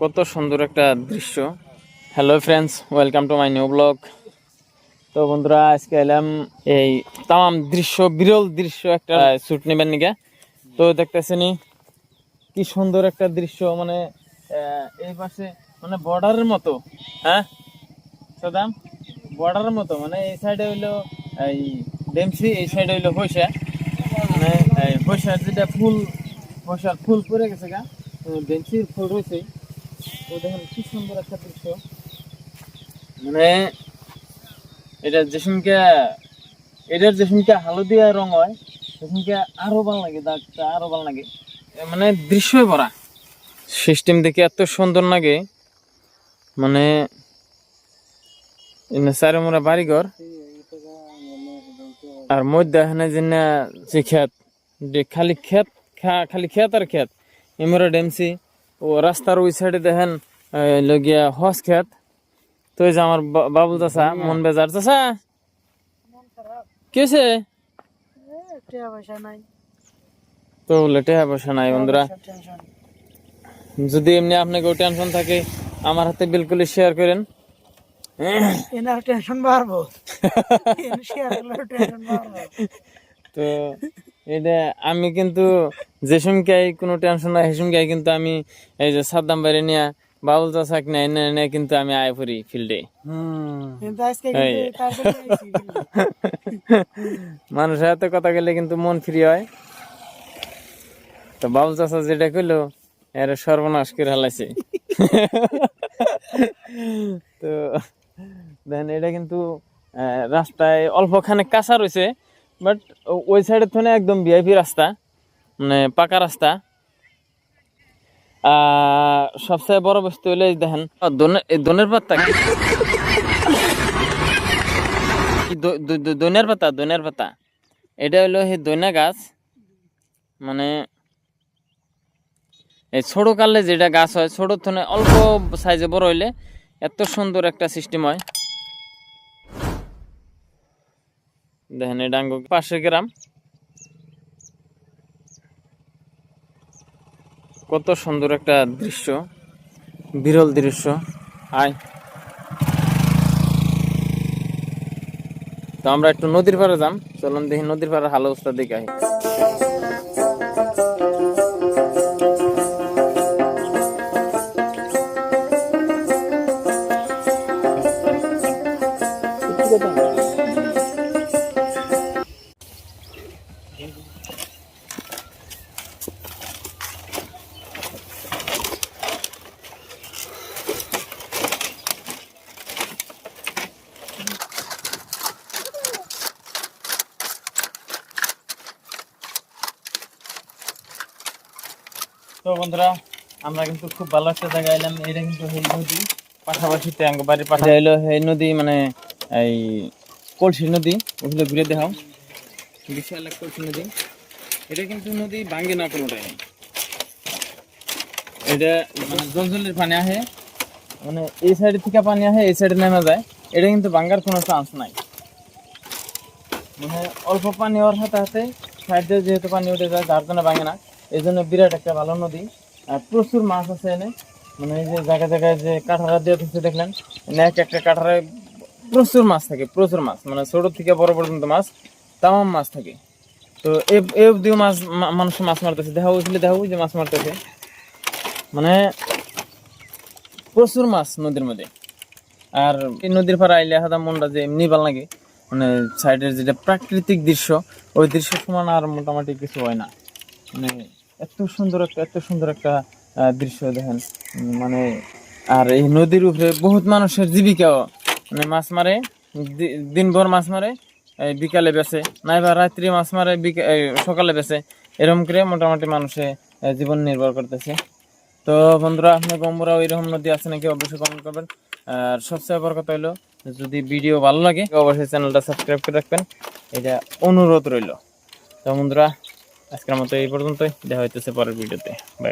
কত সুন্দর একটা দৃশ্য। Hello friends, welcome to my new blog. তো বন্ধুরা, আজকে এলাম এই তাম দৃশ্য, বিরল দৃশ্য একটা শ্যুট নেবেন নিকে। তো দেখতেছেন কি সুন্দর একটা দৃশ্য, মানে এই পাশে মানে বর্ডারের মতো। হ্যাঁ সাদাম, বর্ডারের মতো, মানে এই সাইডে হইলো এই ডেমসি, এই সাইডে হইলো হইসা, মানে হইসার যেটা ফুল, হইসার ফুল পড়ে গেছে গা, ডেমসির ফুল রয়েছে। তো দেখেন কি সুন্দর একটা দৃশ্য, মানে এটা যেসুমকে এটার যেসুমকে হালদিয়া রং হয় সেসুমকে আরো ভালো লাগে, দাগটা আরো ভালো লাগে, মানে দৃশ্যই ভরা। সিস্টেম দেখে এত সুন্দর লাগে, মানে চারে মোড়া বাড়িঘর আর মধ্যে এখানে যে ক্ষেত, খালি ক্ষেত, খালি ক্ষেত আর ক্ষেত। এমরা ডেমসি ও রাস্তার ওই সাইডে দেখেন লগিয়া হস ক্ষেত। তো এই যে আমার বাবুল চাষা মন বেজার। চাষা কি হয়েছে? তো বলে টেহা পয়সা নাই বন্ধুরা। যদি এমনি আপনাকে টেনশন থাকে আমার হাতে বিলকুল শেয়ার করেন। তো এটা আমি কিন্তু যে সঙ্গে কোনো টেনশন নাই, সে কিন্তু আমি এই যে সাদ্দাম বাইরে নিয়ে বাবুল চাষাক নেয় কিন্তু আমি আয় পড়ি ফিল্ডে। মানুষের হাতে কথা গেলে কিন্তু মন ফ্রি হয়। তো বাবুল চাষা যেটা কইলো এর সর্বনাশ করে হালাইছে। তো দেন এটা কিন্তু রাস্তায় অল্পখানে কাঁচা রয়েছে, বাট ওই সাইডের থেকে একদম ভিআইপি রাস্তা, মানে পাকা রাস্তা। সবচেয়ে বড় বস্তু হলে দেখেন দনের পাতা, দইনার পাতা এটা হলো সেই দইনা গাছ। মানে এই ছোট কালে যেটা গাছ হয়, ছোট থেকে অল্প সাইজে বড় হইলে এত সুন্দর একটা সিস্টেম হয়। দেখেন এটা পাশের গ্রাম, কত সুন্দর একটা দৃশ্য, বিরল দৃশ্য। আয় তো আমরা একটু নদীর পাড়ে যাম, চলুন দেখি নদীর পাড়ের হাল অবস্থা দেখে আই। তো বন্ধুরা, আমরা কিন্তু খুব ভালো একটা জায়গায় এলাম। এটা কিন্তু এই নদী পাশাপাশি বাড়ির পাশে এলো এই নদী, মানে এই কলসি নদী, ওগুলো ঘুরে দেখাও। বিশাল এক কলসি নদী। এটা কিন্তু নদী ভাঙ্গে না কোনোটাই, এটা মানে জলের পানি আহে, মানে এই সাইডে থেকে পানি আহে এই সাইডে নেমে যায়। এটা কিন্তু ভাঙ্গার কোনো চান্স নাই, মানে অল্প পানি হওয়ার হাতে হাতে সাইডে যেহেতু পানি উঠে যায়, যার জন্য ভাঙে না। এই জন্য বিরাট একটা ভালো নদী, আর প্রচুর মাছ আছে এনে। মানে এই যে জায়গায় জায়গায় যে কাঁঠারা দিয়ে দিচ্ছে দেখলেন, এক একটা কাঁঠারে প্রচুর মাছ থাকে, প্রচুর মাছ, মানে ছোট থেকে বড় পর্যন্ত মাছ, তামাম মাছ থাকে। তো এই অব্দিও মাছ, মানুষ মাছ মারতেছে, দেখা হয়েছিল, দেখা যে মাছ মারতেছে, মানে প্রচুর মাছ নদীর মধ্যে। আর এই নদীর পাড়ে আইলে হাদা মনটা যে এমনি ভালো লাগে, মানে সাইডের যেটা প্রাকৃতিক দৃশ্য, ওই দৃশ্য সমান আর মোটামুটি কিছু হয় না। মানে এত সুন্দর একটা দৃশ্য দেখেন, মানে আর এই নদীর উপরে বহুত মানুষের জীবিকাও, মানে মাছ মারে, দিনভর মাছ মারে, বিকালে বেচে, নাইবা রাত্রি মাছ মারে, সকালে বেচে। এরকম করে মোটামুটি মানুষে জীবন নির্ভর করতেছে। তো বন্ধুরা, আপনি গম্বুরা এরকম নদী আছে নাকি অবশ্যই কমেন্ট করবেন। আর সবচেয়ে বড় কথা হলো, যদি ভিডিও ভালো লাগে অবশ্যই চ্যানেলটা সাবস্ক্রাইব করে রাখবেন, এটা অনুরোধ রইল। তো বন্ধুরা, আজকের মতো এই পর্যন্তই, দেখা হইতেছে পরের ভিডিওতে। বাই।